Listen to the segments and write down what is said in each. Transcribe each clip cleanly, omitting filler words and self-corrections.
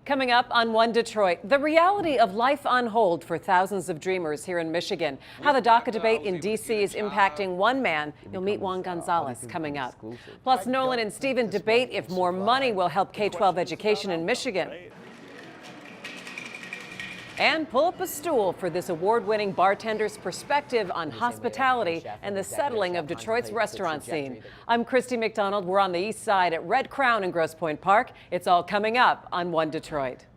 Coming up on One Detroit, the reality of life on hold for thousands of dreamers here in Michigan. How the DACA debate in D.C. is impacting one man. You'll meet Juan Gonzalez coming up. Plus, Nolan and Stephen debate if more money will help K-12 education in Michigan. And pull up a stool for this award-winning bartender's perspective on hospitality and the settling of Detroit's restaurant scene. I'm Christy McDonald. We're on the east side at Red Crown in Grosse Pointe Park. It's all coming up on One Detroit.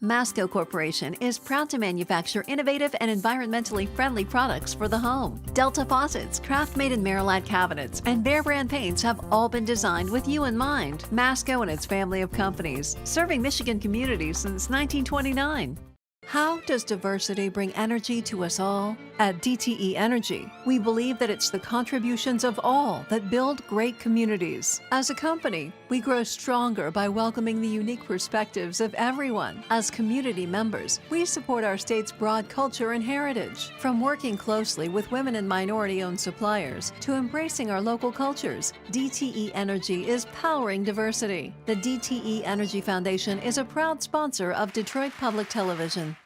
Masco Corporation is proud to manufacture innovative and environmentally friendly products for the home. Delta faucets, craft-made in Merillat cabinets, and Behr brand paints have all been designed with you in mind. Masco and its family of companies, serving Michigan communities since 1929. How does diversity bring energy to us all? At DTE Energy, we believe that it's the contributions of all that build great communities. As a company, we grow stronger by welcoming the unique perspectives of everyone. As community members, we support our state's broad culture and heritage. From working closely with women and minority-owned suppliers to embracing our local cultures, DTE Energy is powering diversity. The DTE Energy Foundation is a proud sponsor of Detroit Public Television.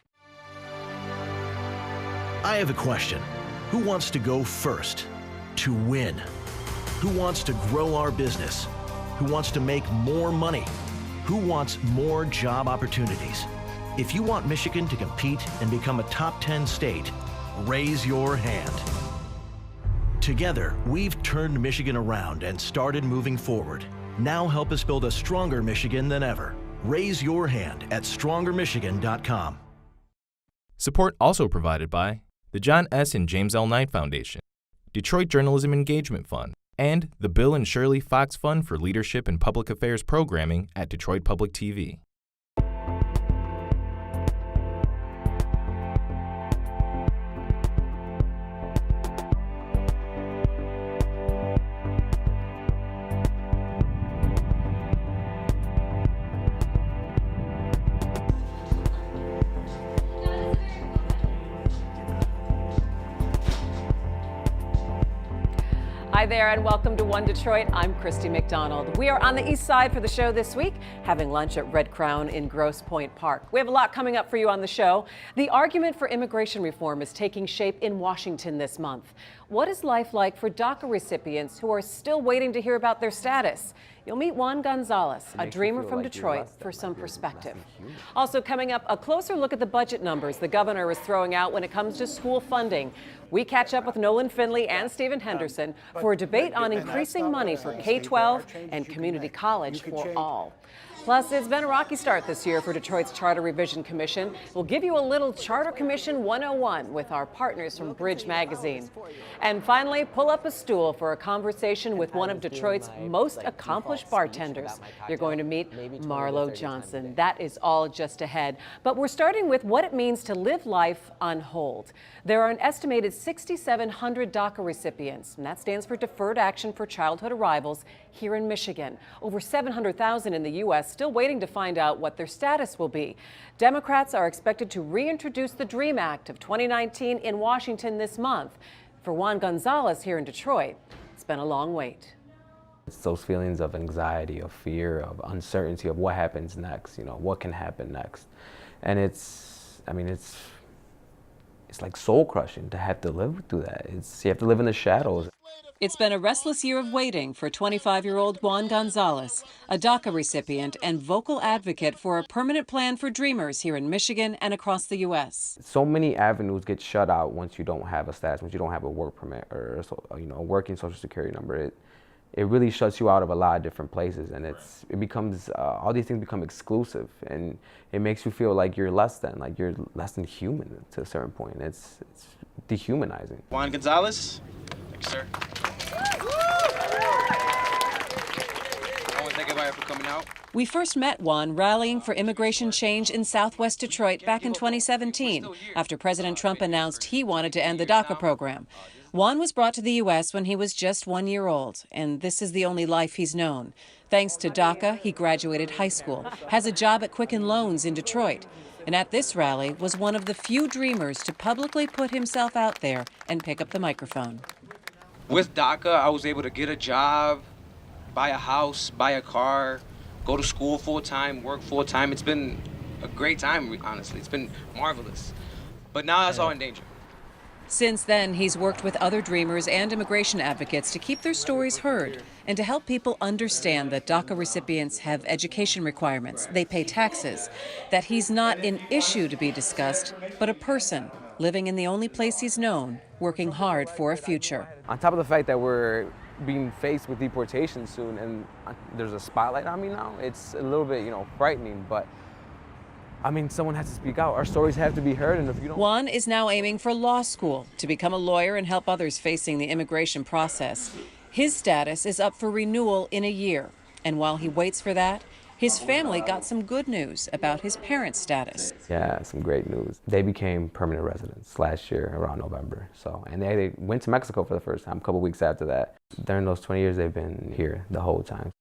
I have a question. Who wants to go first? To win? Who wants to grow our business? Who wants to make more money? Who wants more job opportunities? If you want Michigan to compete and become a top 10 state, raise your hand. Together, we've turned Michigan around and started moving forward. Now help us build a stronger Michigan than ever. Raise your hand at strongermichigan.com. Support also provided by the John S. and James L. Knight Foundation, Detroit Journalism Engagement Fund, and the Bill and Shirley Fox Fund for Leadership and Public Affairs Programming at Detroit Public TV. Hi there and welcome to One Detroit. I'm Christy McDonald. We are on the east side for the show this week, having lunch at Red Crown in Grosse Pointe Park. We have a lot coming up for you on the show. The argument for immigration reform is taking shape in Washington this month. What is life like for DACA recipients who are still waiting to hear about their status? You'll meet Juan Gonzalez, a dreamer from Detroit, for some perspective. Also coming up, a closer look at the budget numbers the governor is throwing out when it comes to school funding. We catch up with Nolan Finley and Stephen Henderson for a debate on increasing money for K-12 and community college for all. Plus, it's been a rocky start this year for Detroit's Charter Revision Commission. We'll give you a little Charter Commission 101 with our partners from Bridge Magazine. And finally, pull up a stool for a conversation with one of Detroit's most accomplished bartenders. You're going to meet Marlo Johnson. That is all just ahead. But we're starting with what it means to live life on hold. There are an estimated 6,700 DACA recipients, and that stands for Deferred Action for Childhood Arrivals, here in Michigan. Over 700,000 in the U.S. still waiting to find out what their status will be. Democrats are expected to reintroduce the DREAM Act of 2019 in Washington this month. For Juan Gonzalez here in Detroit, it's been a long wait. It's those feelings of anxiety, of fear, of uncertainty of what happens next, what can happen next. And it's like soul crushing to have to live through that. You have to live in the shadows. It's been a restless year of waiting for 25-year-old Juan Gonzalez, a DACA recipient and vocal advocate for a permanent plan for dreamers here in Michigan and across the U.S. So many avenues get shut out once you don't have a status, once you don't have a work permit or a working Social Security number. It really shuts you out of a lot of different places, and it becomes all these things become exclusive, and it makes you feel like you're less than human to a certain point. It's dehumanizing. Juan Gonzalez, thank you, sir. I want to thank everybody for coming out. We first met Juan rallying for immigration change in Southwest Detroit back in 2017, after President Trump announced he wanted to end the DACA program. Juan was brought to the U.S. when he was just 1 year old, and this is the only life he's known. Thanks to DACA, he graduated high school, has a job at Quicken Loans in Detroit, and at this rally was one of the few dreamers to publicly put himself out there and pick up the microphone. With DACA, I was able to get a job, buy a house, buy a car, go to school full time, work full time. It's been a great time, honestly. It's been marvelous. But now that's all in danger. Since then, he's worked with other dreamers and immigration advocates to keep their stories heard and to help people understand that DACA recipients have education requirements, they pay taxes, that he's not an issue to be discussed, but a person living in the only place he's known, working hard for a future. On top of the fact that we're being faced with deportation soon and there's a spotlight on me now, it's a little bit, frightening, but I mean, someone has to speak out. Our stories have to be heard, and if you don't... Juan is now aiming for law school to become a lawyer and help others facing the immigration process. His status is up for renewal in a year, and while he waits for that, his family got some good news about his parents' status. Yeah, some great news. They became permanent residents last year around November. And they went to Mexico for the first time a couple weeks after that. During those 20 years, they've been here the whole time.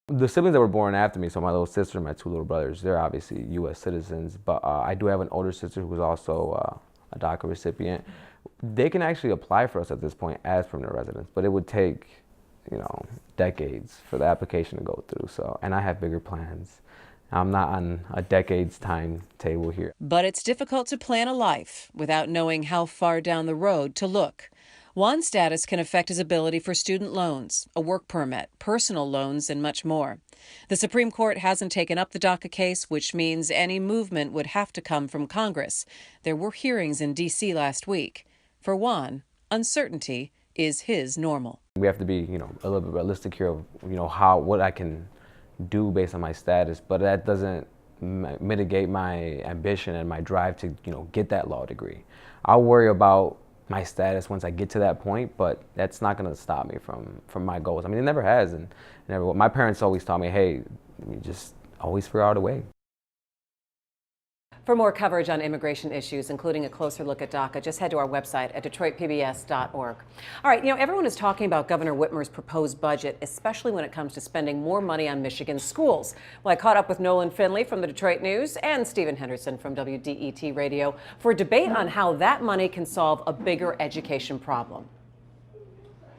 The siblings that were born after me, so my little sister and my two little brothers, they're obviously U.S. citizens, but I do have an older sister who was also a DACA recipient. They can actually apply for us at this point as permanent residents, but it would take, decades for the application to go through. And I have bigger plans. I'm not on a decade's timetable here. But it's difficult to plan a life without knowing how far down the road to look. Juan's status can affect his ability for student loans, a work permit, personal loans, and much more. The Supreme Court hasn't taken up the DACA case, which means any movement would have to come from Congress. There were hearings in D.C. last week. For Juan, uncertainty is his normal. We have to be, a little bit realistic here of, what I can do based on my status, but that doesn't mitigate my ambition and my drive to, get that law degree. I'll worry about my status once I get to that point, but that's not going to stop me from my goals. I mean, it never has, and my parents always taught me, hey, you just always figure out a way. For more coverage on immigration issues, including a closer look at DACA, just head to our website at DetroitPBS.org. All right, everyone is talking about Governor Whitmer's proposed budget, especially when it comes to spending more money on Michigan's schools. Well, I caught up with Nolan Finley from the Detroit News and Stephen Henderson from WDET Radio for a debate on how that money can solve a bigger education problem.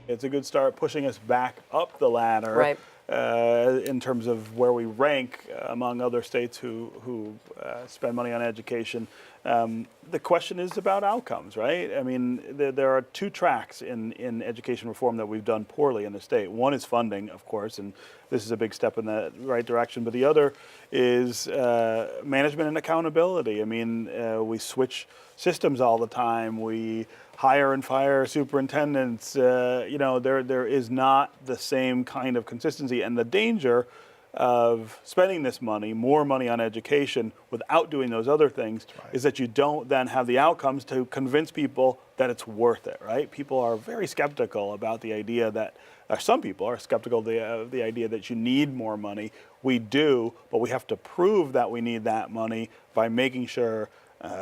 It's a good start pushing us back up the ladder. Right. In terms of where we rank among other states who spend money on education. The question is about outcomes, right? I mean, there are two tracks in education reform that we've done poorly in the state. One is funding, of course, and this is a big step in the right direction. But the other is management and accountability. I mean, we switch systems all the time. We hire and fire superintendents. There is not the same kind of consistency, and the danger of spending this money, more money on education, without doing those other things, is that you don't then have the outcomes to convince people that it's worth it, right? People are very skeptical about the idea that, some people are skeptical of the idea that you need more money. We do, but we have to prove that we need that money by making sure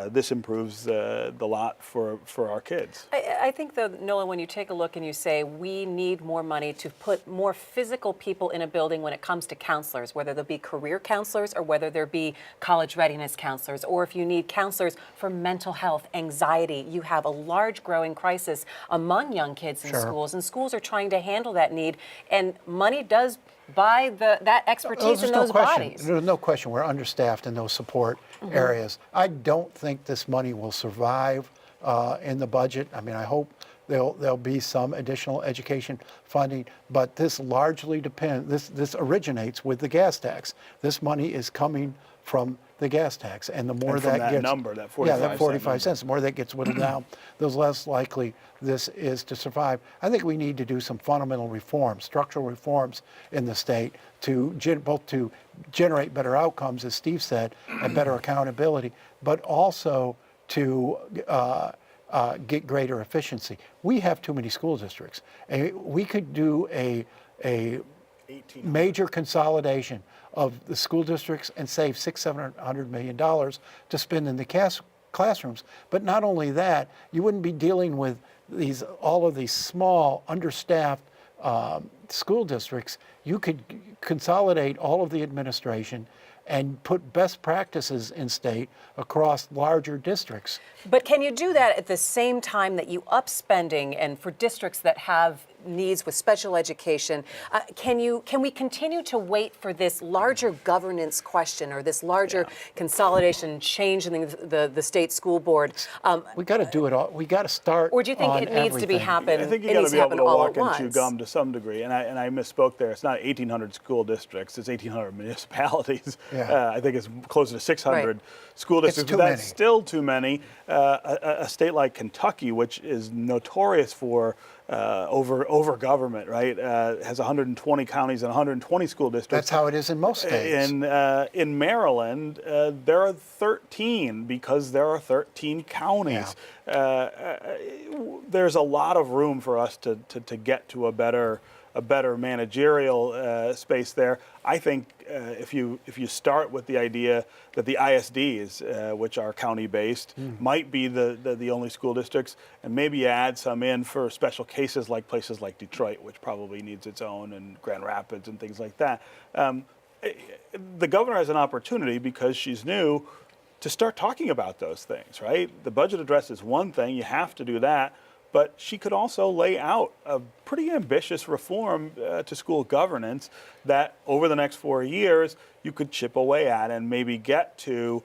this improves the lot for our kids. I think, though, Nolan, when you take a look and you say we need more money to put more physical people in a building when it comes to counselors, whether they'll be career counselors or whether there be college readiness counselors, or if you need counselors for mental health, anxiety, you have a large growing crisis among young kids in schools, and schools are trying to handle that need, and money does buy that expertise in those bodies. There's no question we're understaffed in those support areas. I don't think this money will survive in the budget. I mean, I hope there'll be some additional education funding, but this largely depends, this originates with the gas tax. This money is coming from the gas tax, and the more that gets, number, that 45 that 45 cents, the more that gets whittled down, the less likely this is to survive. I think we need to do some fundamental reforms, structural reforms in the state to both to generate better outcomes, as Steve said, and better accountability, but also to get greater efficiency. We have too many school districts. We could do a major consolidation of the school districts and save $600–700 million to spend in the classrooms. But not only that, you wouldn't be dealing with all of these small, understaffed school districts. You could consolidate all of the administration and put best practices in state across larger districts. But can you do that at the same time that you up spending and for districts that have needs with special education. Can we continue to wait for this larger governance question or this larger consolidation, change in the state school board? We got to do it all. We got to start. Or do you think it needs to be happen? I think you got to be able to walk and chew gum to some degree. And I misspoke there. It's not 1,800 school districts. It's 1,800 municipalities. Yeah. I think it's closer to 600 school districts. It's too That's many. still too many. A state like Kentucky, which is notorious for over government, right, has 120 counties and 120 school districts. That's how it is in most states. In Maryland, there are 13 because there are 13 counties. There's a lot of room for us to get to a better managerial space there. I think if you start with the idea that the ISDs, which are county-based, might be the only school districts, and maybe add some in for special cases like places like Detroit, which probably needs its own, and Grand Rapids and things like that. The governor has an opportunity, because she's new, to start talking about those things, right? The budget address is one thing, you have to do that. But she could also lay out a pretty ambitious reform to school governance that over the next 4 years you could chip away at and maybe get to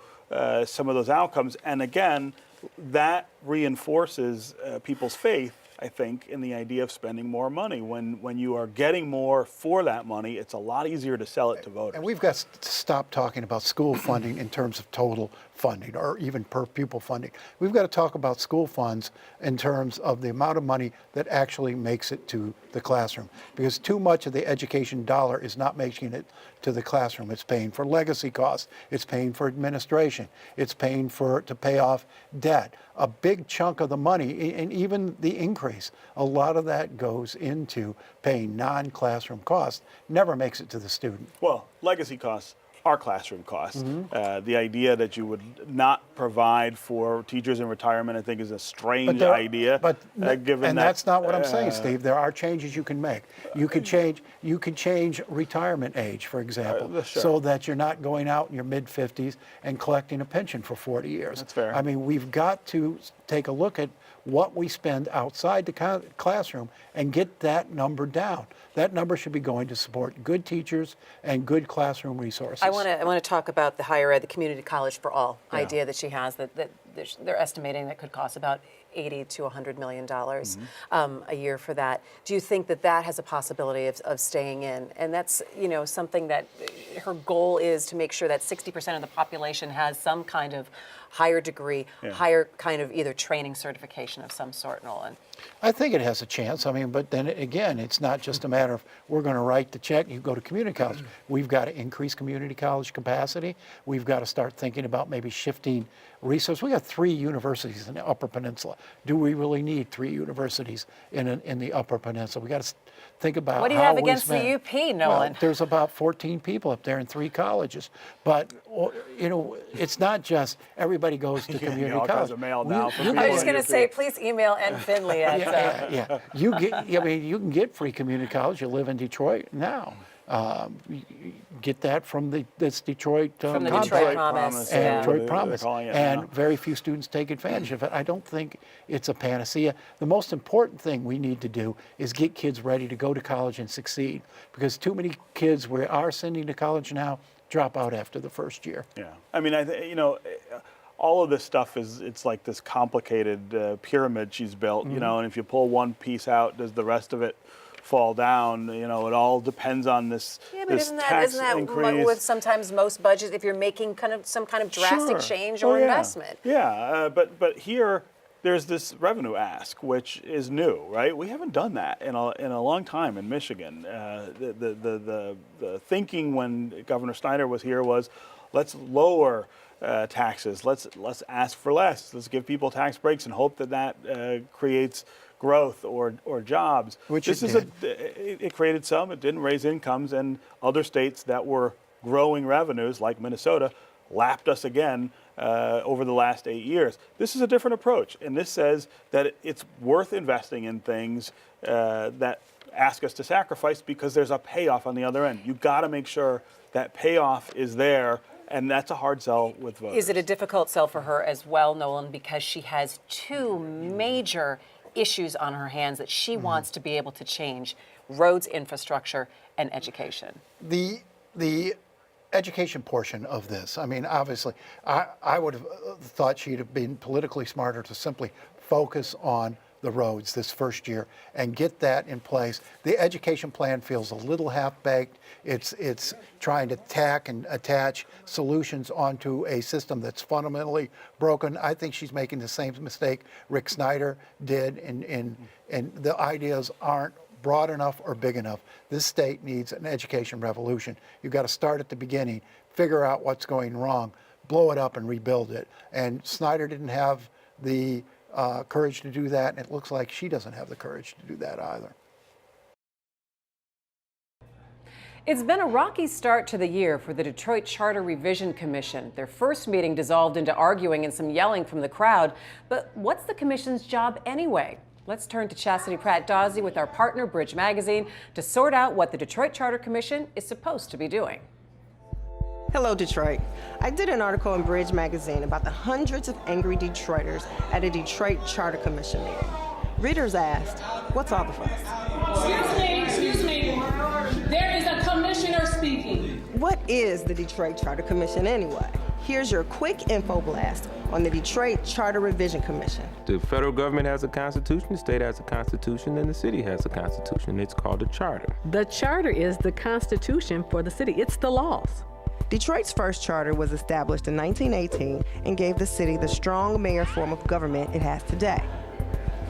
some of those outcomes. And again, that reinforces people's faith, I think, in the idea of spending more money. When you are getting more for that money, it's a lot easier to sell it to voters. And we've got to stop talking about school funding in terms of total funding or even per pupil funding. We've got to talk about school funds in terms of the amount of money that actually makes it to the classroom, because too much of the education dollar is not making it to the classroom. It's paying for legacy costs, it's paying for administration, it's paying to pay off debt. A big chunk of the money, and even the increase, a lot of that goes into paying non-classroom costs, never makes it to the student. Well, legacy costs are classroom costs. The idea that you would not provide for teachers in retirement, I think, is a strange idea. And that's not what I'm saying, Steve. There are changes you can make. You could change retirement age, for example, so that you're not going out in your mid-50s and collecting a pension for 40 years. That's fair. I mean, we've got to take a look at what we spend outside the classroom and get that number down. That number should be going to support good teachers and good classroom resources. I want to talk about the higher ed, the community college for all idea that she has, that they're estimating that could cost about $80 to $100 million a year for that. Do you think that has a possibility of staying in? And that's, something that her goal is to make sure that 60% of the population has some kind of higher degree, higher kind of either training certification of some sort, Nolan. I think it has a chance. I mean, but then again, it's not just a matter of we're going to write the check, you go to community college. We've got to increase community college capacity. We've got to start thinking about maybe shifting resources. We got 3 universities in the Upper Peninsula. Do we really need 3 universities in the Upper Peninsula? We got to think about what do you have against the UP, Nolan? Well, there's about 14 people up there in 3 colleges. But, it's not just everybody goes to community all college. kinds of mail now. I was just going to say, please email N. Finley at... Yeah. You can get free community college. You live in Detroit now. You get that from this Detroit from the contract. Detroit Promise. And Detroit Promise. And very few students take advantage of it. I don't think it's a panacea. The most important thing we need to do is get kids ready to go to college and succeed, because too many kids we are sending to college now drop out after the first year. Yeah, I mean, all of this stuff it's like this complicated pyramid she's built, and if you pull one piece out, does the rest of it fall down? It all depends on this. Yeah, but isn't tax that increase. with sometimes most budgets, if you're making some kind of drastic change or investment? Yeah, but here there's this revenue ask, which is new, right? We haven't done that in a long time in Michigan. The thinking when Governor Snyder was here was, let's lower taxes. Let's ask for less. Let's give people tax breaks and hope that creates growth or jobs. Which it created some. It didn't raise incomes, and other states that were growing revenues, like Minnesota, lapped us again over the last 8 years. This is a different approach, and this says that it's worth investing in things that ask us to sacrifice, because there's a payoff on the other end. You've got to make sure that payoff is there, and that's a hard sell with voters. Is it a difficult sell for her as well, Nolan, because she has 2 major issues on her hands that she wants to be able to change: roads, infrastructure, and education. The education portion of this, I mean, obviously, I would have thought she'd have been politically smarter to simply focus on the roads this first year and get that in place. The education plan feels a little half-baked. It's trying to tack and attach solutions onto a system that's fundamentally broken. I think she's making the same mistake Rick Snyder did, and the ideas aren't broad enough or big enough. This state needs an education revolution. You've got to start at the beginning, figure out what's going wrong, blow it up and rebuild it. And Snyder didn't have the courage to do that, and it looks like she doesn't have the courage to do that either. It's been a rocky start to the year for the Detroit Charter Revision Commission. Their first meeting dissolved into arguing and some yelling from the crowd. But what's the commission's job anyway? Let's turn to Chastity Pratt Dawsey with our partner, Bridge Magazine, to sort out what the Detroit Charter Commission is supposed to be doing. Hello, Detroit. I did an article in Bridge Magazine about the hundreds of angry Detroiters at a Detroit Charter Commission meeting. Readers asked, what's all the fuss? Excuse me. There is a commissioner speaking. What is the Detroit Charter Commission anyway? Here's your quick info blast on the Detroit Charter Revision Commission. The federal government has a constitution, the state has a constitution, and the city has a constitution. It's called a charter. The charter is the constitution for the city. It's the laws. Detroit's first charter was established in 1918 and gave the city the strong mayor form of government it has today.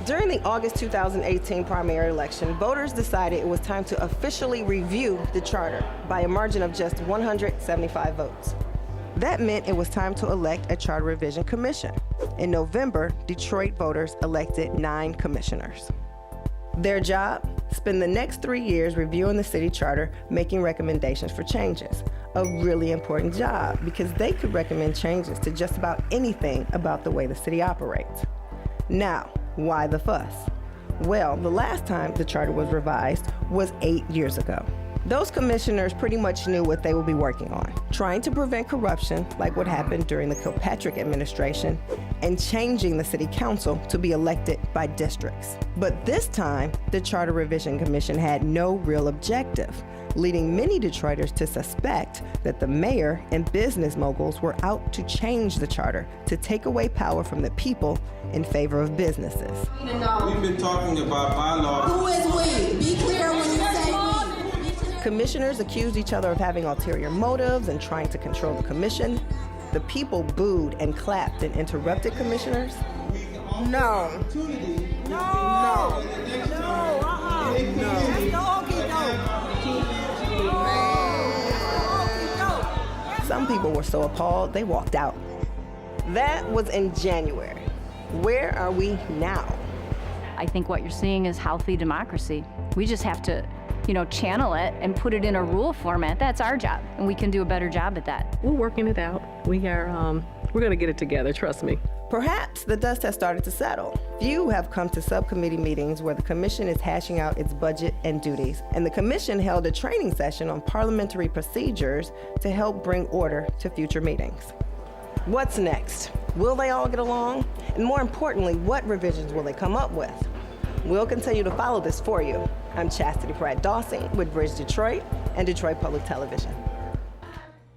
During the August 2018 primary election, voters decided it was time to officially review the charter by a margin of just 175 votes. That meant it was time to elect a Charter Revision Commission. In November, Detroit voters elected 9 commissioners. Their job? Spend the next 3 years reviewing the city charter, making recommendations for changes. A really important job because they could recommend changes to just about anything about the way the city operates. Now, why the fuss? Well, the last time the charter was revised was 8 years ago. Those commissioners pretty much knew what they would be working on, trying to prevent corruption like what happened during the Kilpatrick administration, and changing the city council to be elected by districts. But this time, the Charter Revision Commission had no real objective, leading many Detroiters to suspect that the mayor and business moguls were out to change the charter to take away power from the people in favor of businesses. We've been talking about bylaws. Who is we? Be clear when you say we. Commissioners accused each other of having ulterior motives and trying to control the commission. The people booed and clapped and interrupted commissioners. No. Some people were so appalled, they walked out. That was in January. Where are we now? I think what you're seeing is healthy democracy. We just have to, channel it and put it in a rule format. That's our job, and we can do a better job at that. We're working it out. We're going to get it together, trust me. Perhaps the dust has started to settle. Few have come to subcommittee meetings where the commission is hashing out its budget and duties, and the commission held a training session on parliamentary procedures to help bring order to future meetings. What's next? Will they all get along? And more importantly, what revisions will they come up with? We'll continue to follow this for you. I'm Chastity Pratt Dawsey with Bridge Detroit and Detroit Public Television.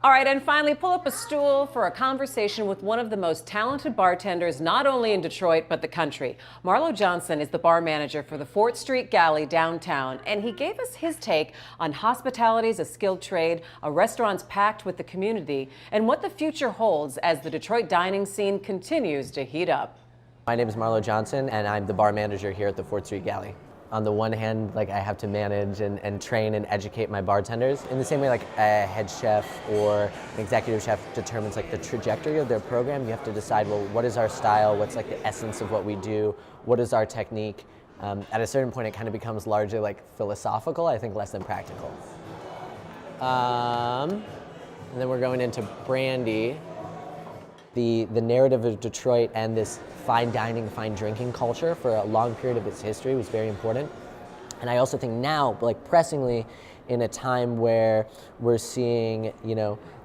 All right, and finally, pull up a stool for a conversation with one of the most talented bartenders, not only in Detroit, but the country. Marlo Johnson is the bar manager for the 4th Street Galley downtown, and he gave us his take on hospitality as a skilled trade, a restaurant's packed with the community, and what the future holds as the Detroit dining scene continues to heat up. My name is Marlo Johnson, and I'm the bar manager here at the 4th Street Galley. On the one hand, I have to manage and train and educate my bartenders in the same way a head chef or an executive chef determines the trajectory of their program. You have to decide, well, what is our style? What's the essence of what we do? What is our technique? At a certain point, it kind of becomes largely philosophical, I think less than practical. And then we're going into brandy. The narrative of Detroit and this fine dining, fine drinking culture for a long period of its history was very important. And I also think now, pressingly, in a time where we're seeing,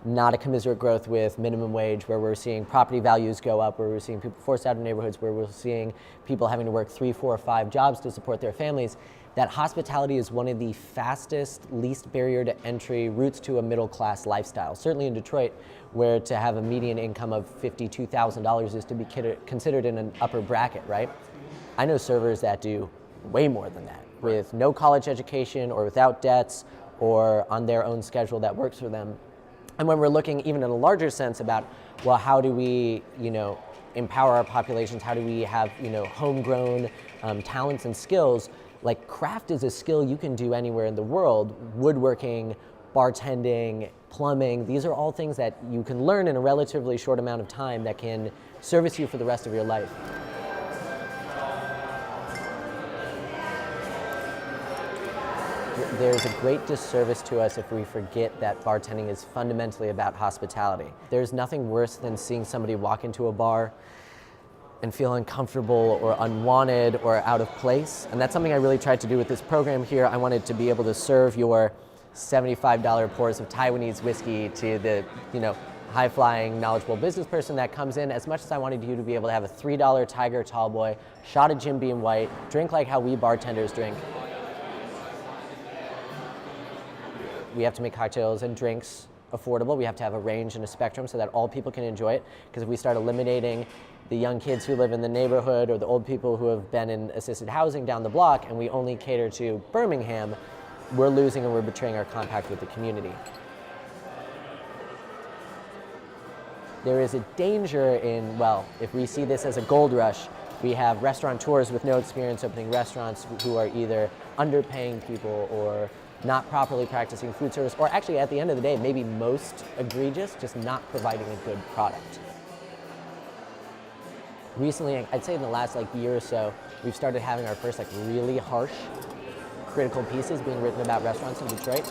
not a commensurate growth with minimum wage, where we're seeing property values go up, where we're seeing people forced out of neighborhoods, where we're seeing people having to work 3, 4, or 5 jobs to support their families, that hospitality is one of the fastest, least barrier to entry routes to a middle class lifestyle. Certainly in Detroit, where to have a median income of $52,000 is to be considered in an upper bracket, right? I know servers that do way more than that, with no college education or without debts or on their own schedule that works for them. And when we're looking even in a larger sense about, well, how do we, empower our populations? How do we have, homegrown talents and skills? Like craft is a skill you can do anywhere in the world. Woodworking, bartending, plumbing, these are all things that you can learn in a relatively short amount of time that can service you for the rest of your life. There's a great disservice to us if we forget that bartending is fundamentally about hospitality. There's nothing worse than seeing somebody walk into a bar and feel uncomfortable or unwanted or out of place. And that's something I really tried to do with this program here. I wanted to be able to serve your $75 pours of Taiwanese whiskey to the, high-flying, knowledgeable business person that comes in, as much as I wanted you to be able to have a $3 Tiger Tallboy, shot of Jim Beam White, drink like how we bartenders drink. We have to make cocktails and drinks affordable. We have to have a range and a spectrum so that all people can enjoy it. Because if we start eliminating the young kids who live in the neighborhood or the old people who have been in assisted housing down the block and we only cater to Birmingham, we're losing and we're betraying our compact with the community. There is a danger in, if we see this as a gold rush, we have restaurateurs with no experience opening restaurants who are either underpaying people or not properly practicing food service, or actually at the end of the day, maybe most egregious, just not providing a good product. Recently, I'd say in the last year or so, we've started having our first really harsh critical pieces being written about restaurants in Detroit.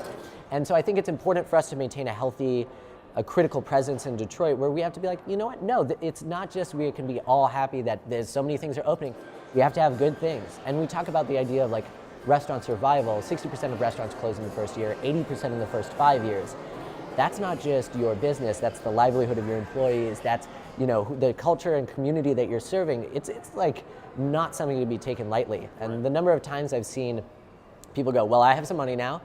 And so I think it's important for us to maintain a critical presence in Detroit where we have to be like, you know what, no, it's not just we can be all happy that there's so many things are opening. We have to have good things. And we talk about the idea of restaurant survival. 60% of restaurants close in the first year, 80% in the first 5 years. That's not just your business, that's the livelihood of your employees, that's the culture and community that you're serving. It's not something to be taken lightly. And the number of times I've seen people go, well, I have some money now,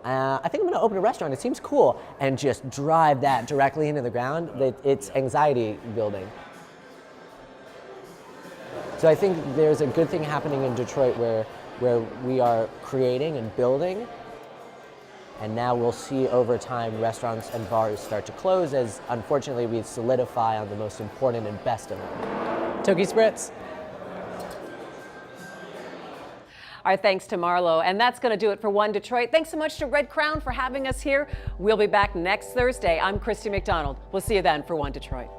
I think I'm gonna open a restaurant, it seems cool, and just drive that directly into the ground, it's anxiety building. So I think there's a good thing happening in Detroit where we are creating and building, and now we'll see over time restaurants and bars start to close as unfortunately we solidify on the most important and best of them. Toki Spritz. Our thanks to Marlo. And that's going to do it for One Detroit. Thanks so much to Red Crown for having us here. We'll be back next Thursday. I'm Christy McDonald. We'll see you then for One Detroit.